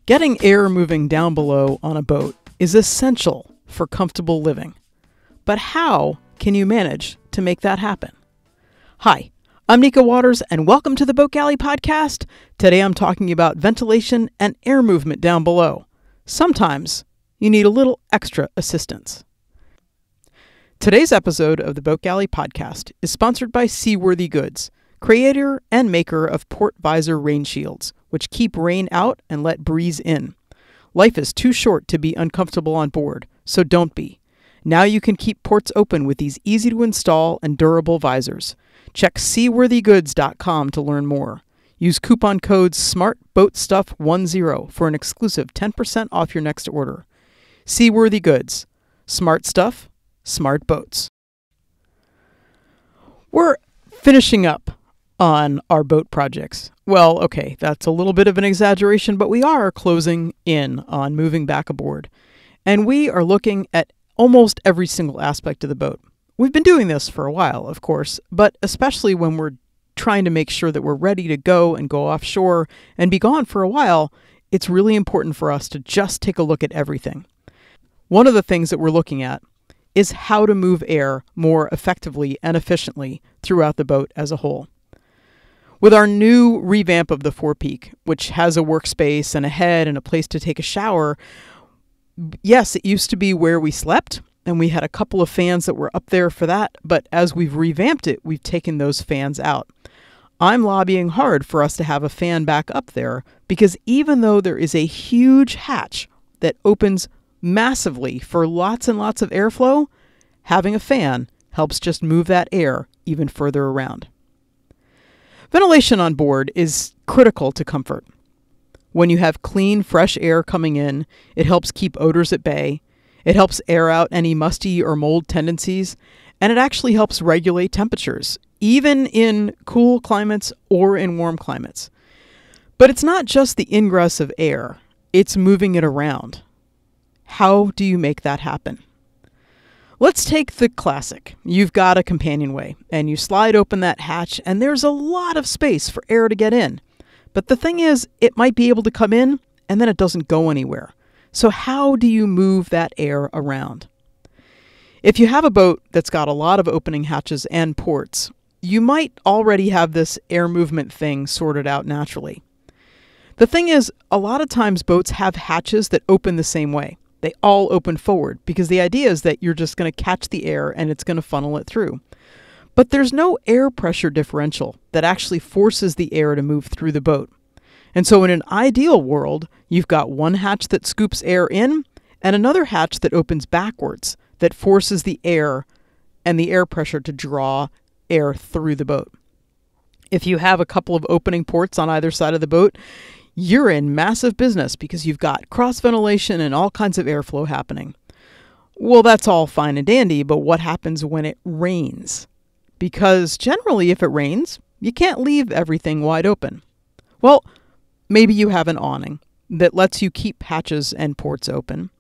Getting air moving down below on a boat is essential for comfortable living. But how can you manage to make that happen? Hi, I'm Nika Waters, and welcome to the Boat Galley Podcast. Today I'm talking about ventilation and air movement down below. Sometimes you need a little extra assistance. Today's episode of the Boat Galley Podcast is sponsored by Seaworthy Goods, creator and maker of port visor rain shields, which keep rain out and let breeze in. Life is too short to be uncomfortable on board, so don't be. Now you can keep ports open with these easy to install and durable visors. Check seaworthygoods.com to learn more. Use coupon code SMARTBOATSTUFF10 for an exclusive 10% off your next order. Seaworthy Goods. Smart stuff, smart boats. We're finishing up on our boat projects. Well, okay, that's a little bit of an exaggeration, but we are closing in on moving back aboard. And we are looking at almost every single aspect of the boat. We've been doing this for a while, of course, but especially when we're trying to make sure that we're ready to go and go offshore and be gone for a while, it's really important for us to just take a look at everything. One of the things that we're looking at is how to move air more effectively and efficiently throughout the boat as a whole. With our new revamp of the forepeak, which has a workspace and a head and a place to take a shower, yes, it used to be where we slept, and we had a couple of fans that were up there for that, but as we've revamped it, we've taken those fans out. I'm lobbying hard for us to have a fan back up there, because even though there is a huge hatch that opens massively for lots and lots of airflow, having a fan helps just move that air even further around. Ventilation on board is critical to comfort. When you have clean, fresh air coming in, it helps keep odors at bay, it helps air out any musty or mold tendencies, and it actually helps regulate temperatures, even in cool climates or in warm climates. But it's not just the ingress of air, it's moving it around. How do you make that happen? Let's take the classic. You've got a companionway, and you slide open that hatch, and there's a lot of space for air to get in. But the thing is, it might be able to come in, and then it doesn't go anywhere. So how do you move that air around? If you have a boat that's got a lot of opening hatches and ports, you might already have this air movement thing sorted out naturally. The thing is, a lot of times boats have hatches that open the same way. They all open forward because the idea is that you're just going to catch the air and it's going to funnel it through. But there's no air pressure differential that actually forces the air to move through the boat. And so in an ideal world, you've got one hatch that scoops air in and another hatch that opens backwards that forces the air and the air pressure to draw air through the boat. If you have a couple of opening ports on either side of the boat, you're in massive business because you've got cross ventilation and all kinds of airflow happening. Well, that's all fine and dandy, but what happens when it rains? Because generally, if it rains, you can't leave everything wide open. Well, maybe you have an awning that lets you keep hatches and ports open.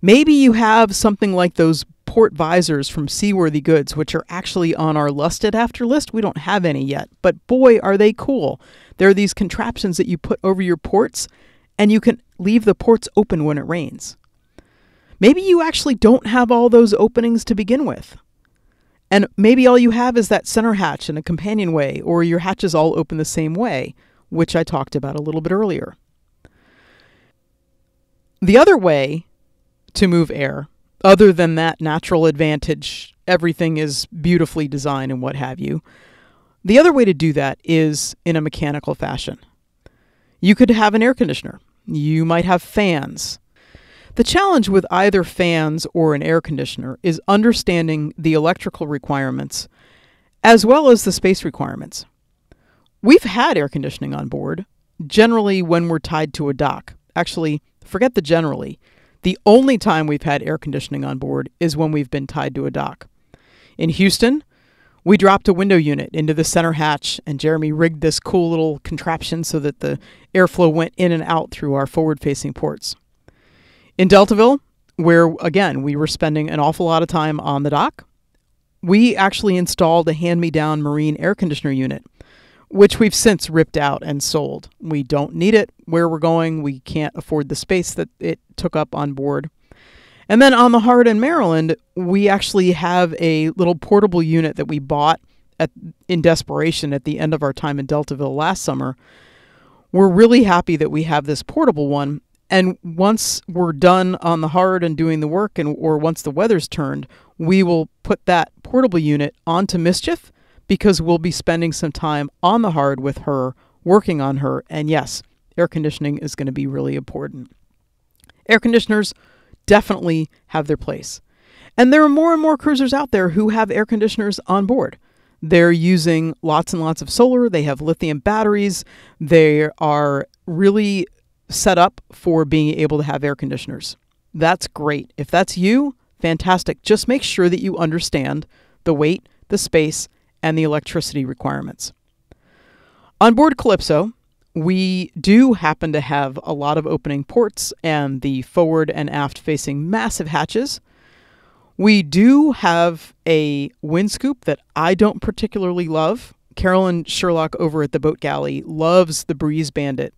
Maybe you have something like those port visors from Seaworthy Goods, which are actually on our lusted after list. We don't have any yet, but boy, are they cool. There are these contraptions that you put over your ports, and you can leave the ports open when it rains. Maybe you actually don't have all those openings to begin with. And maybe all you have is that center hatch and a companionway, or your hatches all open the same way, which I talked about a little bit earlier. The other way to move air, other than that natural advantage, everything is beautifully designed and what have you, the other way to do that is in a mechanical fashion. You could have an air conditioner. You might have fans. The challenge with either fans or an air conditioner is understanding the electrical requirements as well as the space requirements. We've had air conditioning on board, generally when we're tied to a dock. Actually, forget the generally. The only time we've had air conditioning on board is when we've been tied to a dock. In Houston, we dropped a window unit into the center hatch, and Jeremy rigged this cool little contraption so that the airflow went in and out through our forward-facing ports. In Deltaville, where, again, we were spending an awful lot of time on the dock, we actually installed a hand-me-down marine air conditioner unit, which we've since ripped out and sold. We don't need it where we're going. We can't afford the space that it took up on board. And then on the Hard in Maryland, we actually have a little portable unit that we bought in desperation at the end of our time in Deltaville last summer. We're really happy that we have this portable one. And once we're done on the Hard and doing the work, or once the weather's turned, we will put that portable unit onto Mischief, because we'll be spending some time on the Hard with her, working on her. And yes, air conditioning is going to be really important. Air conditioners definitely have their place. And there are more and more cruisers out there who have air conditioners on board. They're using lots and lots of solar. They have lithium batteries. They are really set up for being able to have air conditioners. That's great. If that's you, fantastic. Just make sure that you understand the weight, the space, and the electricity requirements. On board Calypso, we do happen to have a lot of opening ports and the forward and aft facing massive hatches. We do have a wind scoop that I don't particularly love. Carolyn Sherlock over at the Boat Galley loves the Breeze Bandit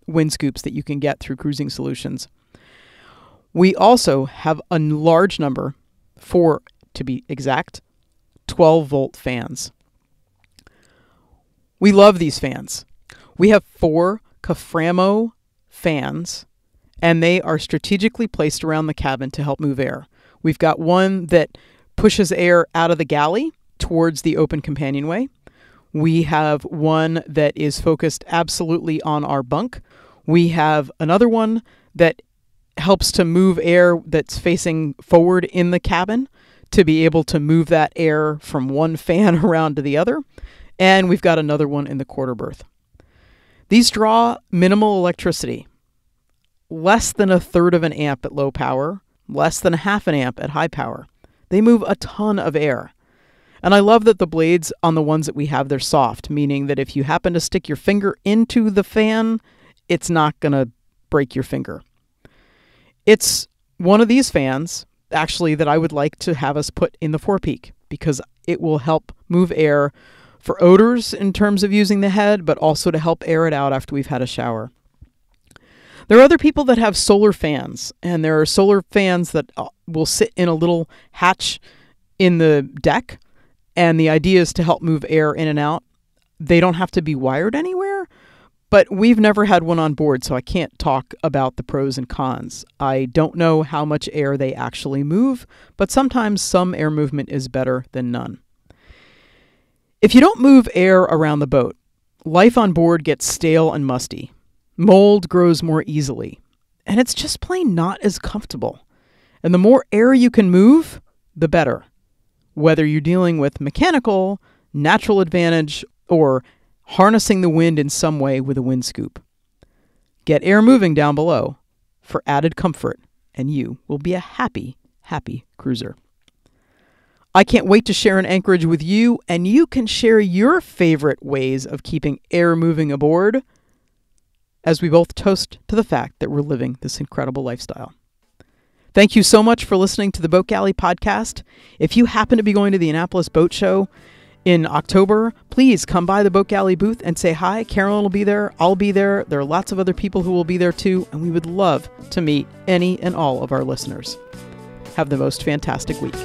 wind scoops that you can get through Cruising Solutions. We also have a large number, 4 to be exact, 12-volt fans. We love these fans. We have 4 Caframo fans, and they are strategically placed around the cabin to help move air. We've got one that pushes air out of the galley towards the open companionway. We have one that is focused absolutely on our bunk. We have another one that helps to move air that's facing forward in the cabin, to be able to move that air from one fan around to the other. And we've got another one in the quarter berth. These draw minimal electricity, less than 1/3 of an amp at low power, less than 1/2 an amp at high power. They move a ton of air. And I love that the blades on the ones that we have, they're soft, meaning that if you happen to stick your finger into the fan, it's not going to break your finger. It's one of these fans, actually, that I would like to have us put in the forepeak, because it will help move air for odors in terms of using the head, but also to help air it out after we've had a shower. There are other people that have solar fans, and there are solar fans that will sit in a little hatch in the deck, and the idea is to help move air in and out. They don't have to be wired anywhere, but we've never had one on board, so I can't talk about the pros and cons. I don't know how much air they actually move, but sometimes some air movement is better than none. If you don't move air around the boat, life on board gets stale and musty. Mold grows more easily, and it's just plain not as comfortable. And the more air you can move, the better. Whether you're dealing with mechanical, natural advantage, or harnessing the wind in some way with a wind scoop. Get air moving down below for added comfort, and you will be a happy, happy cruiser. I can't wait to share an anchorage with you, and you can share your favorite ways of keeping air moving aboard as we both toast to the fact that we're living this incredible lifestyle. Thank you so much for listening to the Boat Galley podcast. If you happen to be going to the Annapolis Boat Show in October, please come by the Boat Galley booth and say hi. Carolyn will be there. I'll be there. There are lots of other people who will be there too, and we would love to meet any and all of our listeners. Have the most fantastic week.